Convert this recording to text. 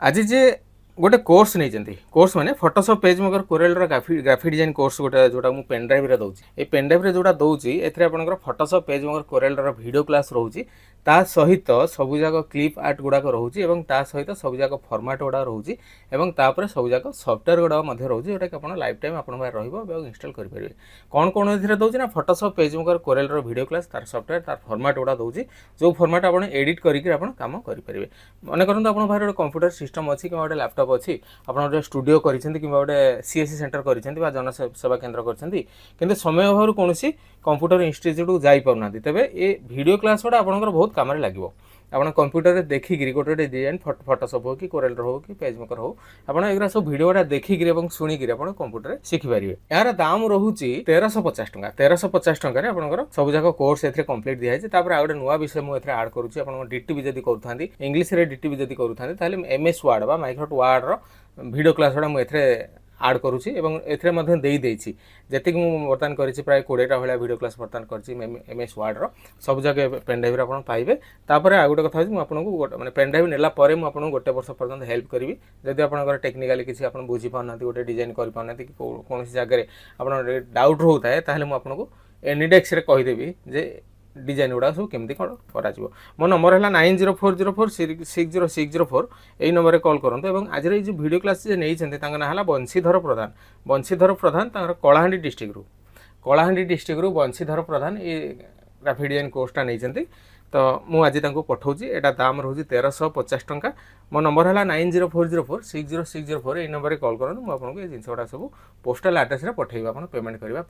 आज जे गोटे कोर्स नहीं कोर्स माने Photoshop page maker Corel graphic design course गोटे जोटा मु पेन ड्राइव रे दउची ए पेन ड्राइव रे जोटा दउची एथरे आपनकर फोटोशॉप पेज मेकर कोरेल रो वीडियो क्लास रहउची ता सहित सबु जाक क्लिप आर्ट गुडा रहउची एवं ता सहित सबु जाक फॉर्मेट गुडा रहउची एवं तापर सबु जाक सॉफ्टवेयर गुडा मध्ये रहउची जोटा कि आपण लाइफ टाइम आपण बारे रहइबो एवं इंस्टॉल करि परिबे कोन एथरे दउची ना फोटोशॉप पेज मेकर कोरेल रो वीडियो क्लास तार सॉफ्टवेयर तार फॉर्मेट गुडा दउची जो फॉर्मेट आपण एडिट करिक आपण काम करि परिबे माने करन आपण बारे कंप्यूटर सिस्टम अछि कि गोटे लैपटॉप अछि आपण गोटे स्टूडियो करिसेंती कि गोटे सीएससी सेंटर करिसेंती बा जन सेवा केंद्र करिसेंती किंतु समय अभाव कोनोसी कंप्यूटर इंस्टीट्यूट जाई पाउनांती तबे ए वीडियो क्लास गोटा आपनकर बहुत काम रे लागिवो आपण कंप्यूटर रे देखि गिरी गोटे डिजाइन फोटोशॉप हो कि कोरेल हो कि पेज मेकर हो आपण एगरा सब वीडियो गोटा देखि गिरी एवं सुनी गिरी आपण कंप्यूटर रे सिखि परिबे यार दाम रहूची 1350 टका 1350 टका रे आपनकर सब जाक कोर्स एथरे कंप्लीट दिया छै तापर आ गोटे नुवा विषय मु एथरे ऐड करूची आपण डीटीपी जदी करूथांती इंग्लिश रे डीटीपी जदी करूथांती ताले एमएस वर्ड बा माइक्रोसॉफ्ट वर्ड रो वीडियो क्लास गुड़ा मुझे आड करुँची एथरे मध्य देई देछि जेतिक मु वर्तमान करिछि प्राय 20टा भलिया वीडियो क्लास वर्तमान करिछि एमएस वर्ड रो सब जगह पेन ड्राइव रे आपण पाइबे तापर आ गोटे कथा अछि मु आपनको माने पेन ड्राइव नेला परे मु आपनको गोटे वर्ष पर्यंत हेल्प करिवि जदि आपनकर टेक्निकली किछि आपण बुझि पाउनांती गोटे डिजाइन करि पाउनांती कि कोनोसी जगह रे आपण डाउट रहउता है ताहले मु आपनको एनिडेक्स रे कहि देबी जे डिजाइन गुड़ा सब केमती कौन करा मो नंबर है 9040460604 यही नंबर कॉल करते और आज ये जो वीडियो क्लास नहीं ना है बंशीधर प्रधान कलाहांडी डिस्ट्रिक्ट रु बंशीधर प्रधान ये ग्राफिक डिजाइन कोर्सटा नहीं तो मुझे पठाऊँगी एटा दाम रोज 1350 टंका मो नंबर है 9040460604 यही नंबर कॉल करूँ मुझे जिन गुड़ा सब पोस्टाल आड्रेस पठेबा पेमेंट करने